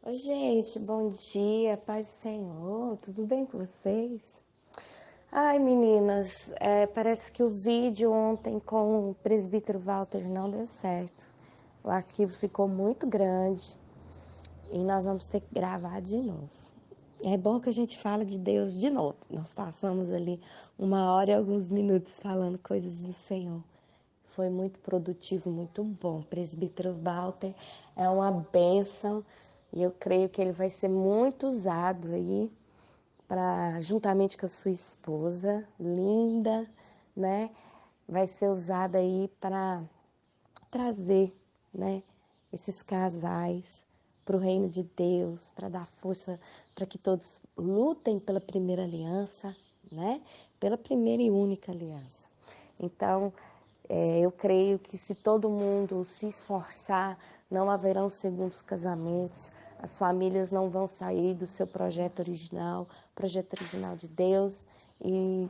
Oi, gente, bom dia, paz do Senhor, tudo bem com vocês? Ai, meninas, parece que o vídeo ontem com o presbítero Walter não deu certo. O arquivo ficou muito grande e nós vamos ter que gravar de novo. É bom que a gente fala de Deus de novo. Nós passamos ali 1 hora e alguns minutos falando coisas do Senhor. Foi muito produtivo, muito bom. O presbítero Walter é uma bênção e eu creio que ele vai ser muito usado aí para, juntamente com a sua esposa, linda, né? Vai ser usado aí para trazer, né, esses casais para o reino de Deus, para dar força para que todos lutem pela primeira aliança, né? Pela primeira e única aliança. Então, eu creio que se todo mundo se esforçar, não haverão segundos casamentos, as famílias não vão sair do seu projeto original de Deus. E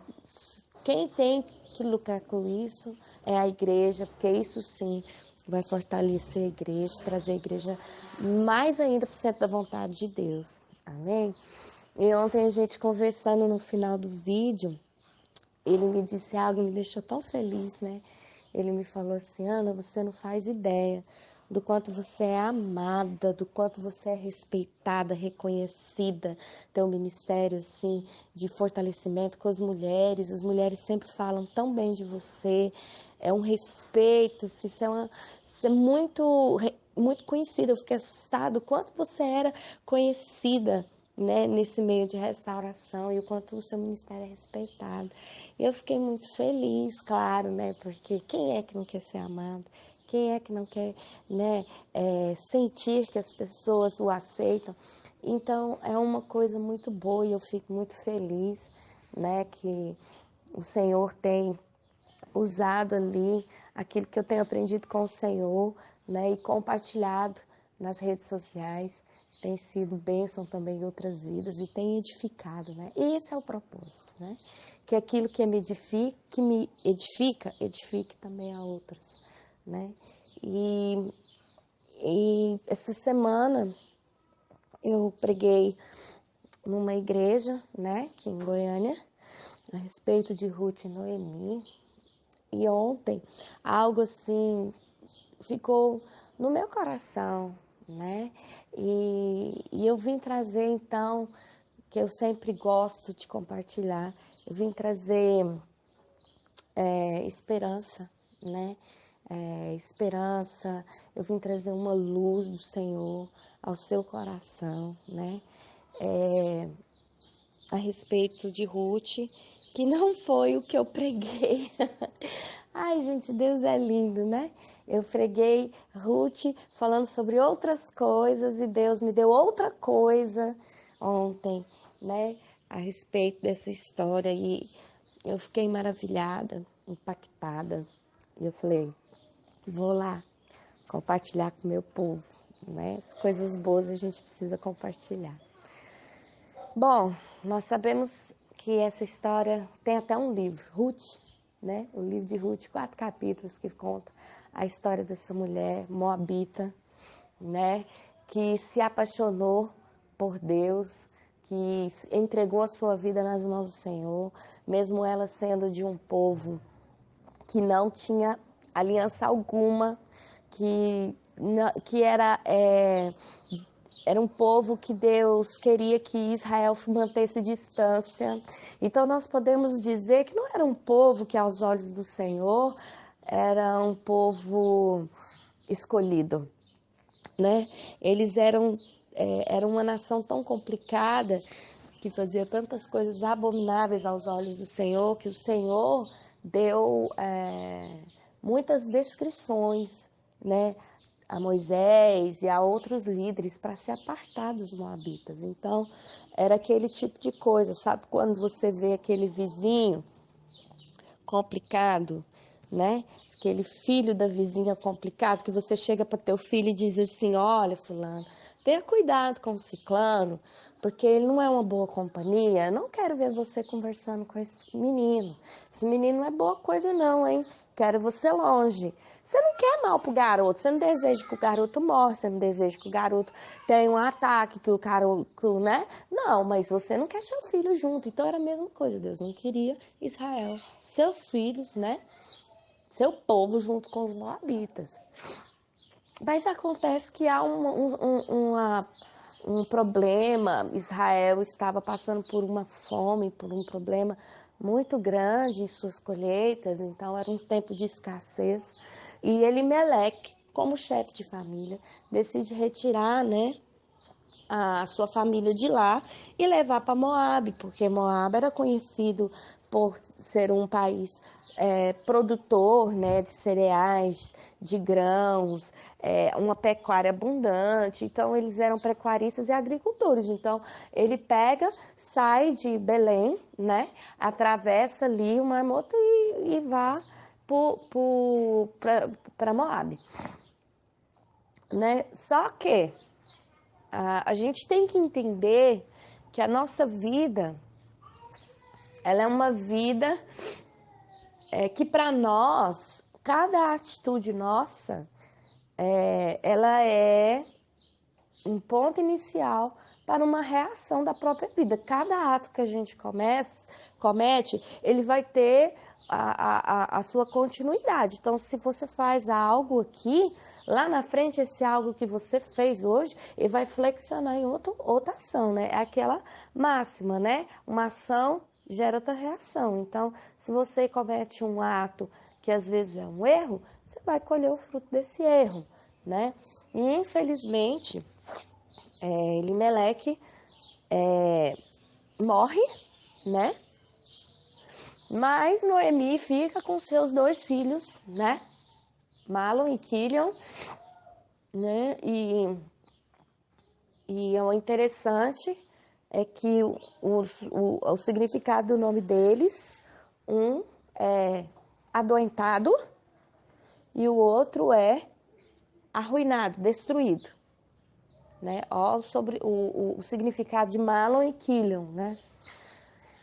quem tem que lutar com isso é a igreja, porque isso sim vai fortalecer a igreja, trazer a igreja mais ainda para o centro da vontade de Deus. Amém? E ontem a gente conversando no final do vídeo, ele me disse algo que me deixou tão feliz, né? Ele me falou assim: Ana, você não faz ideia do quanto você é amada, do quanto você é respeitada, reconhecida, tem um ministério assim de fortalecimento com as mulheres sempre falam tão bem de você, é um respeito, assim, você é muito conhecida. Eu fiquei assustada o quanto você era conhecida, né, nesse meio de restauração e o quanto o seu ministério é respeitado. Eu fiquei muito feliz, claro, né, porque quem é que não quer ser amado? Quem é que não quer, né, sentir que as pessoas o aceitam? Então, é uma coisa muito boa e eu fico muito feliz, né, que o Senhor tem usado ali aquilo que eu tenho aprendido com o Senhor, né, e compartilhado nas redes sociais. Tem sido bênção também em outras vidas e tem edificado, né? E esse é o propósito, né? Que aquilo que me edifica, edifique também a outros, né? E, e essa semana eu preguei numa igreja, né, aqui em Goiânia, a respeito de Ruth e Noemi. E ontem, algo assim ficou no meu coração, né? E eu vim trazer, então, que eu sempre gosto de compartilhar, eu vim trazer esperança, né? Esperança, eu vim trazer uma luz do Senhor ao seu coração, né? A respeito de Ruth, que não foi o que eu preguei. Ai, gente, Deus é lindo, né? Eu preguei Ruth falando sobre outras coisas e Deus me deu outra coisa ontem, né? A respeito dessa história e eu fiquei maravilhada, impactada. E eu falei, vou lá compartilhar com o meu povo, né? As coisas boas a gente precisa compartilhar. Bom, nós sabemos que essa história tem até um livro, Ruth, né? O livro de Ruth, 4 capítulos que conta a história dessa mulher moabita, né? Que se apaixonou por Deus, que entregou a sua vida nas mãos do Senhor, mesmo ela sendo de um povo que não tinha aliança alguma, que era um povo que Deus queria que Israel mantesse distância. Então nós podemos dizer que não era um povo que aos olhos do Senhor era um povo escolhido, né? Eles eram uma nação tão complicada que fazia tantas coisas abomináveis aos olhos do Senhor, que o Senhor deu muitas descrições, né, a Moisés e a outros líderes para se apartar dos moabitas. Então, era aquele tipo de coisa, sabe? Quando você vê aquele vizinho complicado, né? Aquele filho da vizinha complicado, que você chega para teu filho e diz assim: olha, fulano, tenha cuidado com o ciclano, porque ele não é uma boa companhia. Eu não quero ver você conversando com esse menino. Esse menino não é boa coisa não, hein? quero você longe. Você não quer mal pro garoto, você não deseja que o garoto morra, você não deseja que o garoto tenha um ataque, que o garoto, né? Não, mas você não quer seu filho junto. Então era a mesma coisa, Deus não queria Israel, seus filhos, né? Seu povo junto com os moabitas. Mas acontece que há um problema, Israel estava passando por uma fome, por um problema muito grande em suas colheitas, então era um tempo de escassez. E Elimeleque, como chefe de família, decide retirar, né, a sua família de lá e levar para Moabe, porque Moabe era conhecido por ser um país produtor, né, de cereais, de grãos, uma pecuária abundante. Então, eles eram pecuaristas e agricultores. Então, ele pega, sai de Belém, né, atravessa ali o Mar Morto e vai para Moabe. Né? Só que a gente tem que entender que a nossa vida, ela é uma vida que para nós, cada atitude nossa, ela é um ponto inicial para uma reação da própria vida. Cada ato que a gente comete, ele vai ter a sua continuidade. Então, se você faz algo aqui, lá na frente, esse algo que você fez hoje, ele vai flexionar em outra ação, né? É aquela máxima, né? Uma ação gera outra reação. Então, se você comete um ato que às vezes é um erro, você vai colher o fruto desse erro, né? E, infelizmente, Elimeleque morre, né? Mas Noemi fica com seus 2 filhos, né? Malom e Quilion, né? E o interessante é que o significado do nome deles, um é adoentado e o outro é arruinado, destruído. Né? Ó, sobre o significado de Malom e Quilion, né?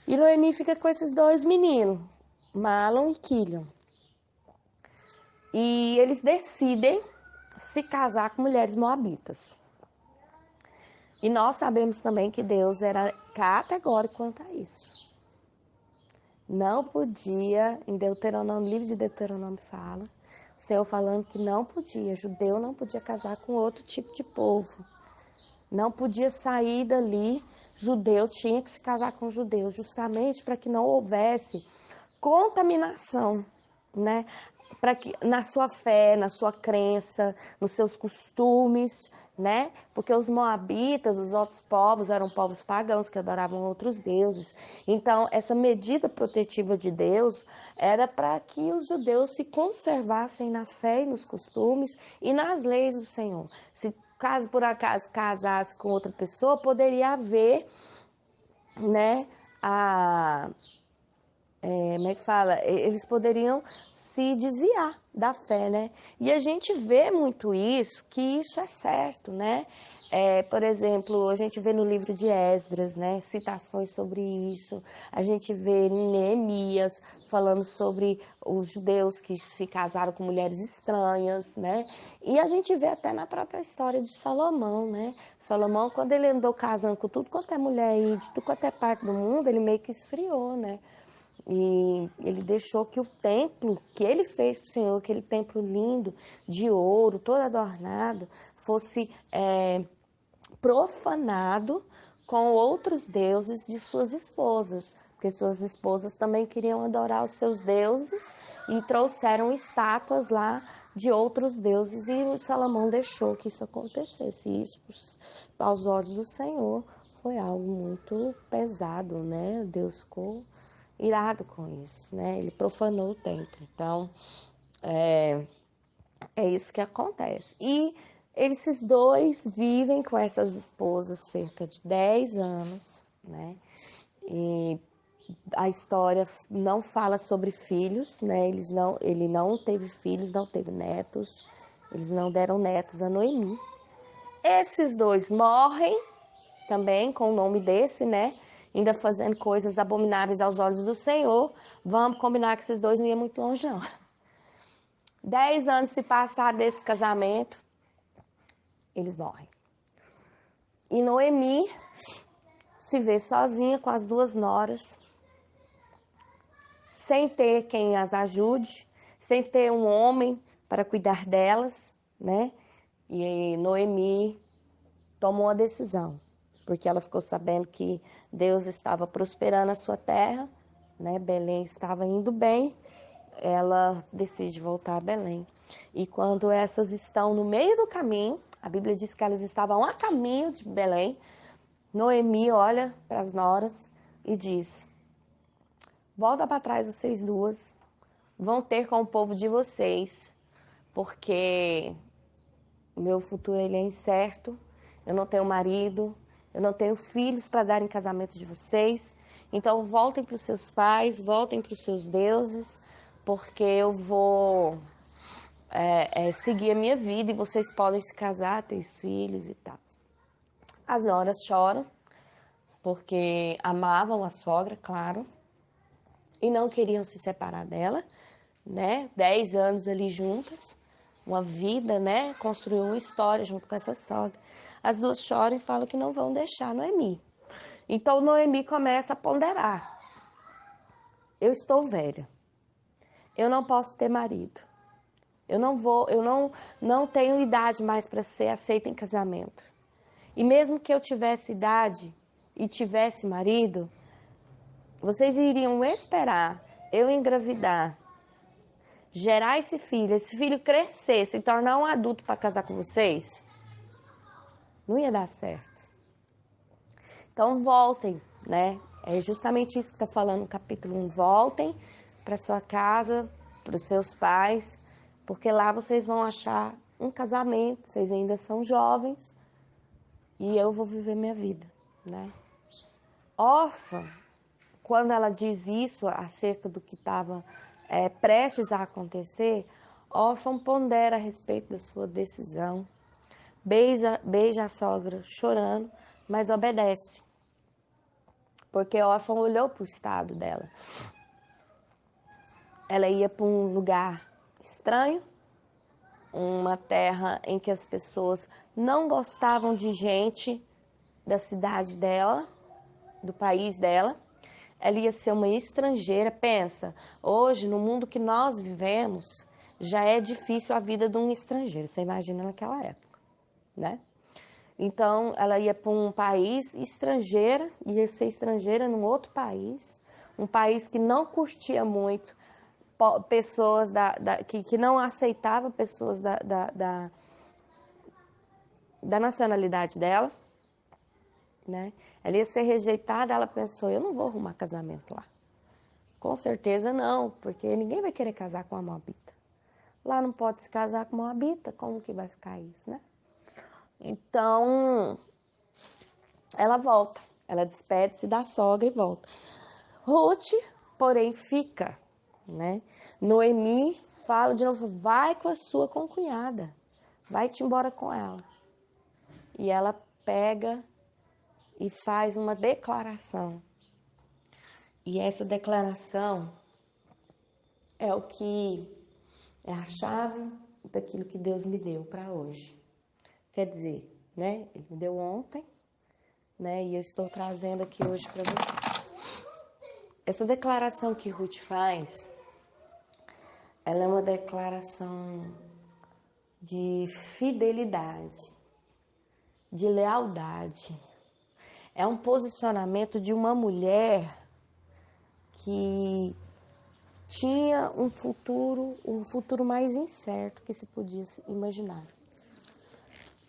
E Noemi fica com esses 2 meninos, Malom e Quilion. E eles decidem se casar com mulheres moabitas. E nós sabemos também que Deus era categórico quanto a isso. Não podia, em Deuteronômio, livro de Deuteronômio fala, o Senhor falando que não podia, judeu não podia casar com outro tipo de povo. Não podia sair dali, judeu tinha que se casar com judeu, justamente para que não houvesse contaminação, né? Para que na sua fé, na sua crença, nos seus costumes, né? Porque os moabitas, os outros povos, eram povos pagãos que adoravam outros deuses. Então, essa medida protetiva de Deus era para que os judeus se conservassem na fé e nos costumes e nas leis do Senhor. Se caso por acaso casasse com outra pessoa, poderia haver, né, como é que fala? Eles poderiam se desviar da fé, né? E a gente vê muito isso, que isso é certo, né? Por exemplo, a gente vê no livro de Esdras, né? Citações sobre isso. A gente vê em Neemias falando sobre os judeus que se casaram com mulheres estranhas, né? E a gente vê até na própria história de Salomão, né? Salomão, quando ele andou casando com tudo quanto é mulher aí, de tudo quanto é parte do mundo, ele meio que esfriou, né? E ele deixou que o templo que ele fez para o Senhor, aquele templo lindo, de ouro, todo adornado, fosse profanado com outros deuses de suas esposas, porque suas esposas também queriam adorar os seus deuses e trouxeram estátuas lá de outros deuses, e Salomão deixou que isso acontecesse. E isso, aos olhos do Senhor, foi algo muito pesado, né? Deus ficou irado com isso, né? Ele profanou o templo. Então, é isso que acontece. E esses 2 vivem com essas esposas cerca de 10 anos, né? E a história não fala sobre filhos, né? Ele não teve filhos, não teve netos. Eles não deram netos a Noemi. Esses 2 morrem também com o nome desse, né? Ainda fazendo coisas abomináveis aos olhos do Senhor. Vamos combinar que esses 2 não iam muito longe, não. 10 anos se passar desse casamento, eles morrem. E Noemi se vê sozinha com as 2 noras, sem ter quem as ajude, sem ter um homem para cuidar delas, né? E Noemi tomou uma decisão, porque ela ficou sabendo que Deus estava prosperando a sua terra, né? Belém estava indo bem, ela decide voltar a Belém. E quando essas estão no meio do caminho, a Bíblia diz que elas estavam a caminho de Belém, Noemi olha para as noras e diz: volta para trás vocês duas, vão ter com o povo de vocês, porque o meu futuro ele é incerto, eu não tenho marido, eu não tenho filhos para dar em casamento de vocês, então voltem para os seus pais, voltem para os seus deuses, porque eu vou seguir a minha vida e vocês podem se casar, ter filhos e tal. As noras choram, porque amavam a sogra, claro, e não queriam se separar dela, né? 10 anos ali juntas, uma vida, né? Construiu uma história junto com essa sogra. As duas choram e falam que não vão deixar Noemi. Então Noemi começa a ponderar. Eu estou velha. Eu não posso ter marido. Eu não tenho idade mais para ser aceita em casamento. E mesmo que eu tivesse idade e tivesse marido, vocês iriam esperar eu engravidar, gerar esse filho crescer, se tornar um adulto para casar com vocês? Não ia dar certo. Então voltem, né? É justamente isso que está falando no capítulo 1. Voltem para sua casa, para os seus pais, porque lá vocês vão achar um casamento, vocês ainda são jovens, e eu vou viver minha vida, né? Órfã, quando ela diz isso acerca do que estava prestes a acontecer, órfã pondera a respeito da sua decisão, beija a sogra chorando, mas obedece, porque órfã olhou para o estado dela. Ela ia para um lugar estranho, uma terra em que as pessoas não gostavam de gente da cidade dela, do país dela. Ela ia ser uma estrangeira. Pensa, hoje no mundo que nós vivemos, já é difícil a vida de um estrangeiro. Você imagina naquela época, né? Então, ela ia para um país estrangeira, ia ser estrangeira num outro país, um país que não curtia muito pessoas que não aceitava pessoas da nacionalidade dela, né? Ela ia ser rejeitada, ela pensou, eu não vou arrumar casamento lá. Com certeza não, porque ninguém vai querer casar com uma moabita. Lá não pode se casar com uma moabita, como que vai ficar isso, né? Então, ela volta, ela despede-se da sogra e volta. Ruth, porém, fica, né? Noemi fala de novo, vai com a sua concunhada, vai-te embora com ela. E ela pega e faz uma declaração. E essa declaração é o que é a chave daquilo que Deus me deu para hoje. Quer dizer, né? Ele me deu ontem, né? E eu estou trazendo aqui hoje para você. Essa declaração que Ruth faz, ela é uma declaração de fidelidade, de lealdade. É um posicionamento de uma mulher que tinha um futuro mais incerto que se podia imaginar.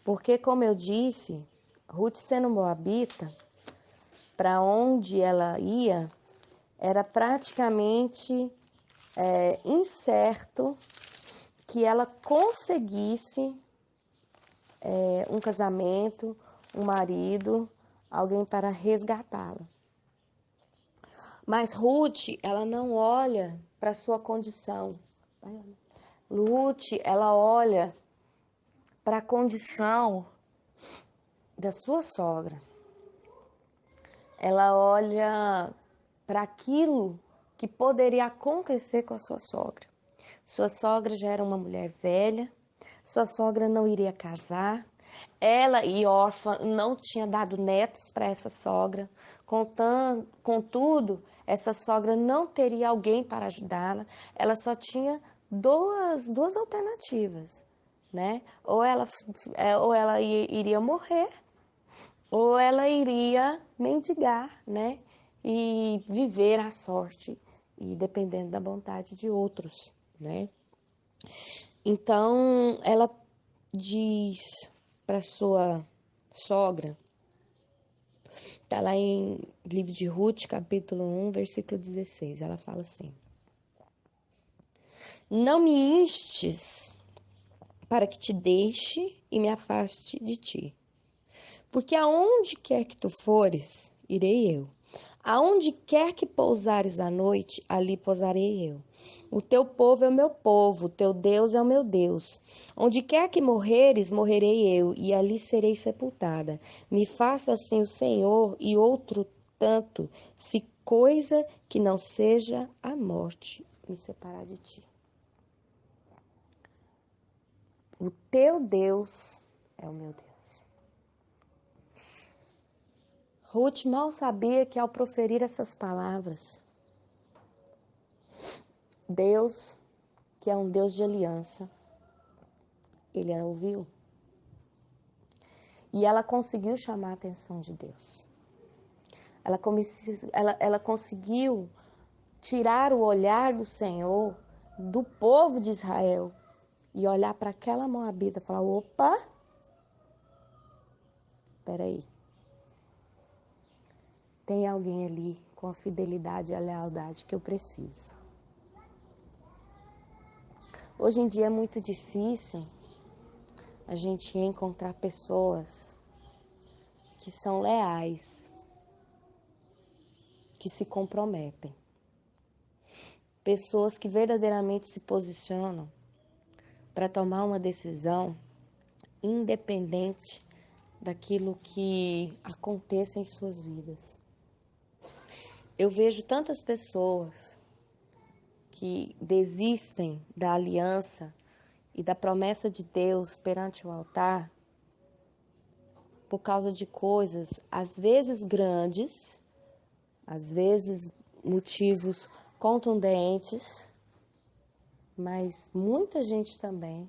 Porque, como eu disse, Ruth sendo moabita, para onde ela ia, era praticamente incerto que ela conseguisse um casamento, um marido, alguém para resgatá-la. Mas Ruth, ela não olha para sua condição. Ruth, ela olha para a condição da sua sogra. Ela olha para aquilo que poderia acontecer com a sua sogra. Sua sogra já era uma mulher velha, sua sogra não iria casar, ela e órfã não tinha dado netos para essa sogra, contudo, essa sogra não teria alguém para ajudá-la, ela só tinha duas alternativas, né? Ou ela iria morrer, ou ela iria mendigar, né? E viver à sorte, e dependendo da vontade de outros, né? Então, ela diz para sua sogra, está lá em livro de Ruth, capítulo 1, versículo 16, ela fala assim: Não me instes para que te deixe e me afaste de ti, porque aonde quer que tu fores, irei eu. Aonde quer que pousares à noite, ali pousarei eu. O teu povo é o meu povo, o teu Deus é o meu Deus. Onde quer que morreres, morrerei eu, e ali serei sepultada. Me faça assim o Senhor, e outro tanto, se coisa que não seja a morte me separar de ti. O teu Deus é o meu Deus. Ruth mal sabia que ao proferir essas palavras, Deus, que é um Deus de aliança, ele a ouviu. E ela conseguiu chamar a atenção de Deus. Ela conseguiu tirar o olhar do Senhor, do povo de Israel, e olhar para aquela moabita e falar: opa, peraí. Tem alguém ali com a fidelidade e a lealdade que eu preciso. Hoje em dia é muito difícil a gente encontrar pessoas que são leais, que se comprometem. Pessoas que verdadeiramente se posicionam para tomar uma decisão independente daquilo que aconteça em suas vidas. Eu vejo tantas pessoas que desistem da aliança e da promessa de Deus perante o altar por causa de coisas, às vezes grandes, às vezes motivos contundentes, mas muita gente também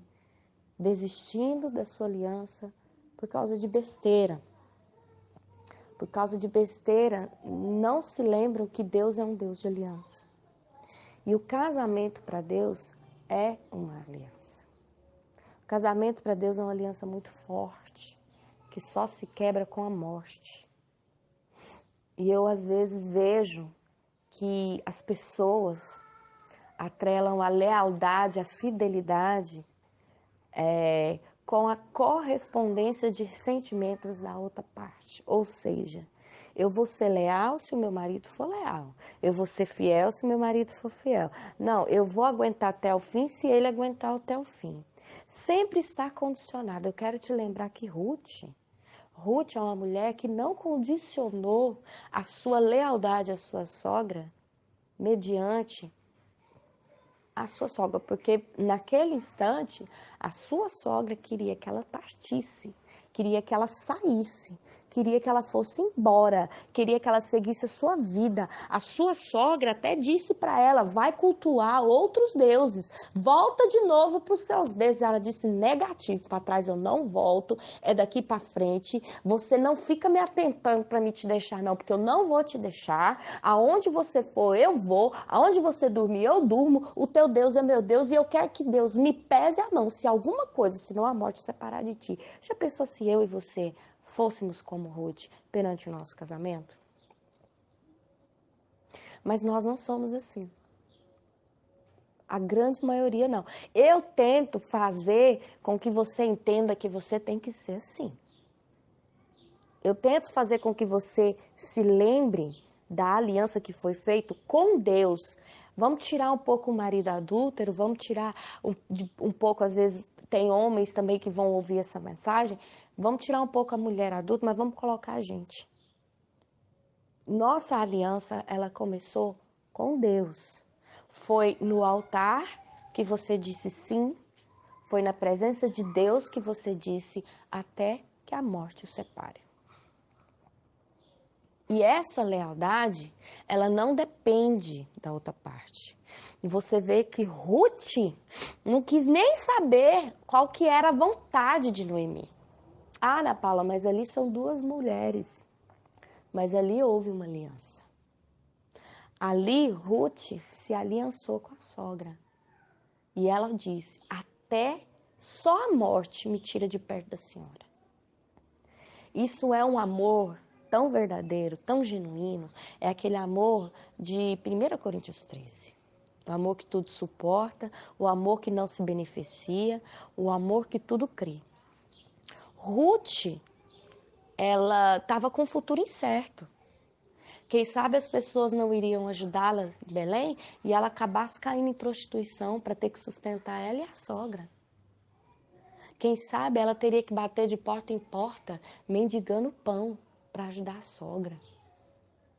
desistindo da sua aliança por causa de besteira. Por causa de besteira, não se lembram que Deus é um Deus de aliança. E o casamento para Deus é uma aliança. O casamento para Deus é uma aliança muito forte, que só se quebra com a morte. E eu, às vezes, vejo que as pessoas atrelam a lealdade, a fidelidade, com a correspondência de sentimentos da outra parte. Ou seja, eu vou ser leal se o meu marido for leal. Eu vou ser fiel se o meu marido for fiel. Não, eu vou aguentar até o fim se ele aguentar até o fim. Sempre está condicionado. Eu quero te lembrar que Ruth é uma mulher que não condicionou a sua lealdade à sua sogra mediante a sua sogra, porque naquele instante a sua sogra queria que ela partisse, queria que ela saísse, queria que ela fosse embora, queria que ela seguisse a sua vida. A sua sogra até disse para ela: vai cultuar outros deuses, volta de novo para os seus deuses. Ela disse: negativo, para trás eu não volto, é daqui para frente. Você não fica me atentando para me te deixar não, porque eu não vou te deixar. Aonde você for eu vou, aonde você dormir eu durmo. O teu Deus é meu Deus e eu quero que Deus me pese a mão se alguma coisa, senão a morte separar de ti. Já pensou se eu e você fôssemos como Ruth perante o nosso casamento? Mas nós não somos assim. A grande maioria não. Eu tento fazer com que você entenda que você tem que ser assim. Eu tento fazer com que você se lembre da aliança que foi feita com Deus. Vamos tirar um pouco o marido adúltero, vamos tirar um pouco, às vezes tem homens também que vão ouvir essa mensagem, vamos tirar um pouco a mulher adulta, mas vamos colocar a gente. Nossa aliança, ela começou com Deus. Foi no altar que você disse sim, foi na presença de Deus que você disse até que a morte o separe. E essa lealdade, ela não depende da outra parte. E você vê que Ruth não quis nem saber qual que era a vontade de Noemi. Ah, Ana Paula, mas ali são duas mulheres. Mas ali houve uma aliança. Ali Ruth se aliançou com a sogra. E ela disse, até só a morte me tira de perto da senhora. Isso é um amor tão verdadeiro, tão genuíno, é aquele amor de 1 Coríntios 13. O amor que tudo suporta, o amor que não se beneficia, o amor que tudo crê. Ruth, ela estava com o futuro incerto. Quem sabe as pessoas não iriam ajudá-la em Belém e ela acabasse caindo em prostituição para ter que sustentar ela e a sogra. Quem sabe ela teria que bater de porta em porta, mendigando pão para ajudar a sogra.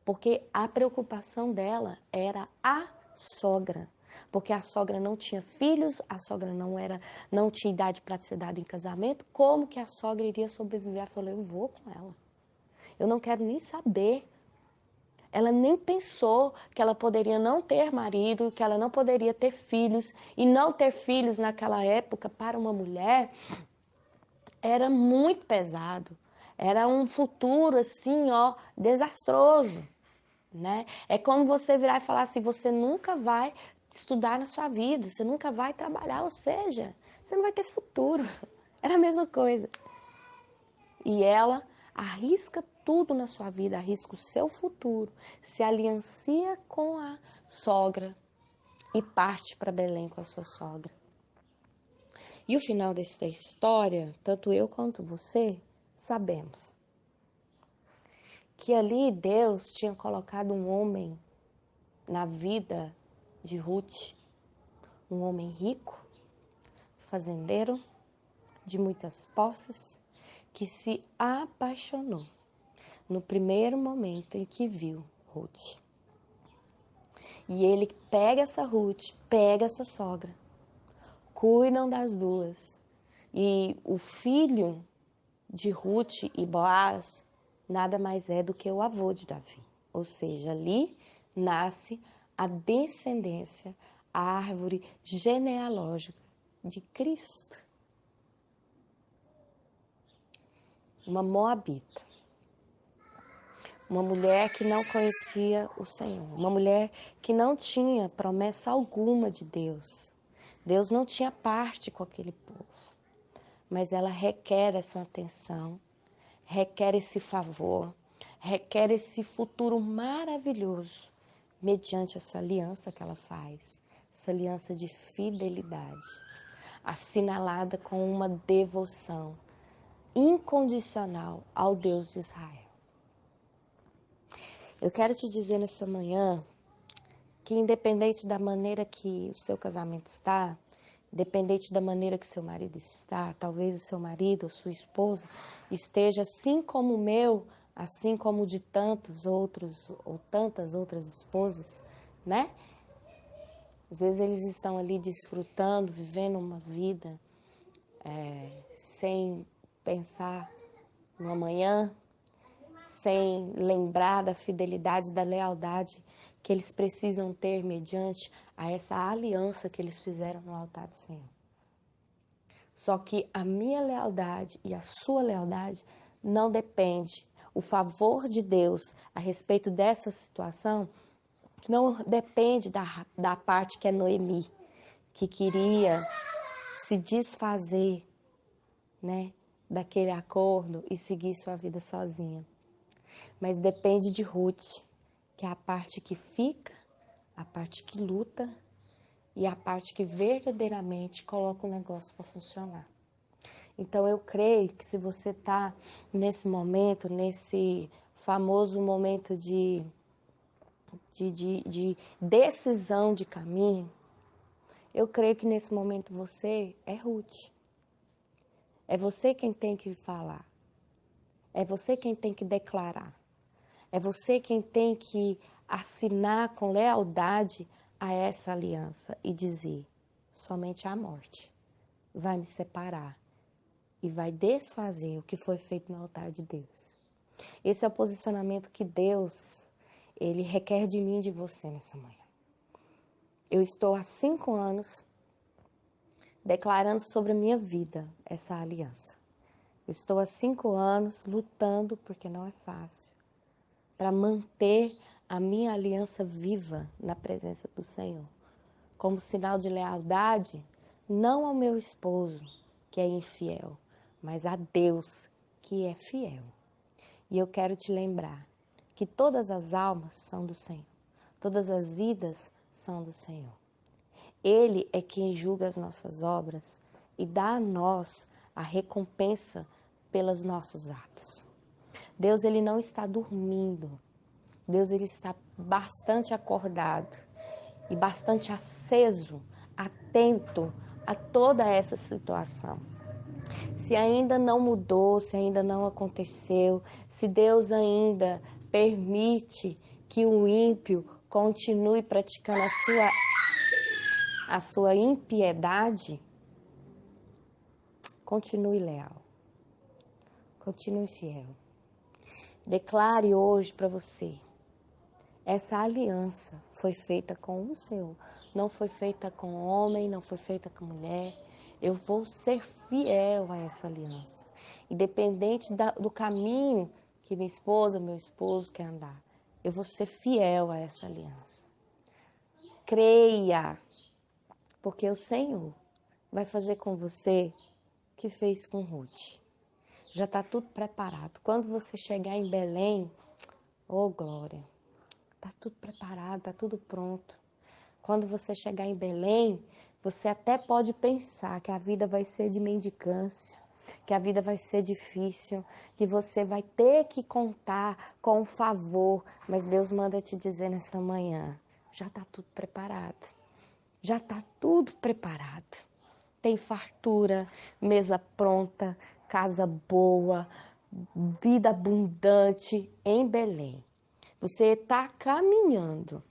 Porque a preocupação dela era a sogra. Porque a sogra não tinha filhos, a sogra não tinha idade para ser dada em casamento. Como que a sogra iria sobreviver? Ela falou, eu vou com ela. Eu não quero nem saber. Ela nem pensou que ela poderia não ter marido, que ela não poderia ter filhos. E não ter filhos naquela época para uma mulher era muito pesado. Era um futuro assim, ó, desastroso, né? É como você virar e falar assim, você nunca vai estudar na sua vida, você nunca vai trabalhar, ou seja, você não vai ter futuro. Era a mesma coisa. E ela arrisca tudo na sua vida, arrisca o seu futuro, se aliancia com a sogra e parte para Belém com a sua sogra. E o final dessa história, tanto eu quanto você, sabemos que ali Deus tinha colocado um homem na vida de Ruth, um homem rico, fazendeiro, de muitas posses, que se apaixonou no primeiro momento em que viu Ruth. E ele pega essa Ruth, pega essa sogra, cuidam das duas. E o filho de Ruth e Boaz nada mais é do que o avô de Davi. Ou seja, ali nasce a descendência, a árvore genealógica de Cristo. Uma moabita. Uma mulher que não conhecia o Senhor. Uma mulher que não tinha promessa alguma de Deus. Deus não tinha parte com aquele povo. Mas ela requer essa atenção, requer esse favor, requer esse futuro maravilhoso, mediante essa aliança que ela faz, essa aliança de fidelidade, assinalada com uma devoção incondicional ao Deus de Israel. Eu quero te dizer nessa manhã que independente da maneira que o seu casamento está, independente da maneira que seu marido está, talvez o seu marido ou sua esposa esteja assim como o meu, assim como o de tantos outros ou tantas outras esposas, né? Às vezes eles estão ali desfrutando, vivendo uma vida sem pensar no amanhã, sem lembrar da fidelidade, da lealdade que eles precisam ter mediante a essa aliança que eles fizeram no altar do Senhor. Só que a minha lealdade e a sua lealdade não depende. O favor de Deus a respeito dessa situação não depende da parte que é Noemi, que queria se desfazer, né, daquele acordo e seguir sua vida sozinha. Mas depende de Ruth, que é a parte que fica, a parte que luta e a parte que verdadeiramente coloca o negócio para funcionar. Então eu creio que se você está nesse momento, nesse famoso momento de decisão de caminho, eu creio que nesse momento você é Ruth. É você quem tem que falar. É você quem tem que declarar. É você quem tem que assinar com lealdade a essa aliança e dizer: somente a morte vai me separar e vai desfazer o que foi feito no altar de Deus. Esse é o posicionamento que Deus, Ele requer de mim e de você nessa manhã. Eu estou há 5 anos declarando sobre a minha vida essa aliança. Eu estou há 5 anos lutando, porque não é fácil, para manter a minha aliança viva na presença do Senhor. Como sinal de lealdade, não ao meu esposo, que é infiel, mas a Deus, que é fiel. E eu quero te lembrar que todas as almas são do Senhor, todas as vidas são do Senhor. Ele é quem julga as nossas obras e dá a nós a recompensa pelos nossos atos. Deus, ele não está dormindo. Deus, ele está bastante acordado e bastante aceso, atento a toda essa situação. Se ainda não mudou, se ainda não aconteceu, se Deus ainda permite que o ímpio continue praticando a sua impiedade, continue leal, continue fiel. Declare hoje para você, essa aliança foi feita com o Senhor, não foi feita com homem, não foi feita com mulher. Eu vou ser fiel a essa aliança, independente do caminho que minha esposa, meu esposo quer andar. Eu vou ser fiel a essa aliança. Creia, porque o Senhor vai fazer com você o que fez com Ruth. Já está tudo preparado. Quando você chegar em Belém, oh glória, está tudo preparado, está tudo pronto. Quando você chegar em Belém, você até pode pensar que a vida vai ser de mendicância, que a vida vai ser difícil, que você vai ter que contar com o favor, mas Deus manda te dizer nessa manhã, já está tudo preparado, já está tudo preparado. Tem fartura, mesa pronta, casa boa, vida abundante em Belém. Você está caminhando,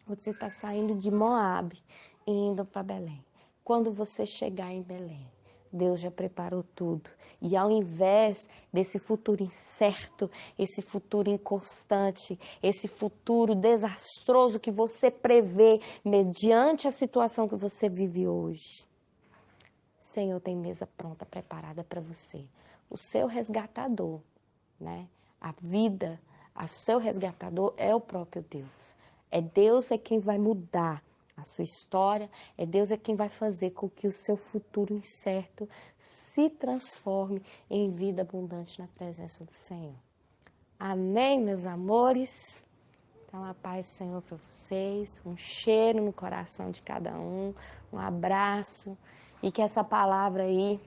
você está saindo de Moabe e indo para Belém. Quando você chegar em Belém, Deus já preparou tudo. E ao invés desse futuro incerto, esse futuro inconstante, esse futuro desastroso que você prevê mediante a situação que você vive hoje, o Senhor tem mesa pronta, preparada para você. O seu resgatador, né? A vida, o seu resgatador é o próprio Deus. Deus é quem vai mudar a sua história, Deus é quem vai fazer com que o seu futuro incerto se transforme em vida abundante na presença do Senhor. Amém, meus amores? Então, a paz do Senhor para vocês, um cheiro no coração de cada um abraço, e que essa palavra aí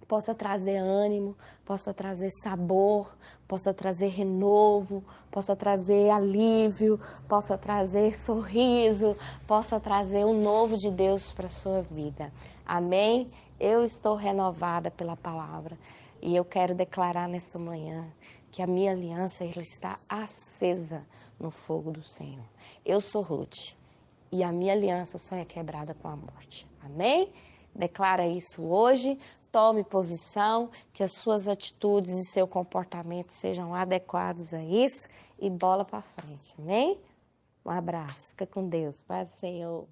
possa trazer ânimo, possa trazer sabor, possa trazer renovo, possa trazer alívio, possa trazer sorriso, possa trazer o novo de Deus para a sua vida. Amém? Eu estou renovada pela palavra e eu quero declarar nessa manhã que a minha aliança ela está acesa no fogo do Senhor. Eu sou Ruth e a minha aliança só é quebrada com a morte. Amém? Declara isso hoje. Tome posição, que as suas atitudes e seu comportamento sejam adequados a isso e bola para frente, amém? Um abraço, fica com Deus, paz do Senhor.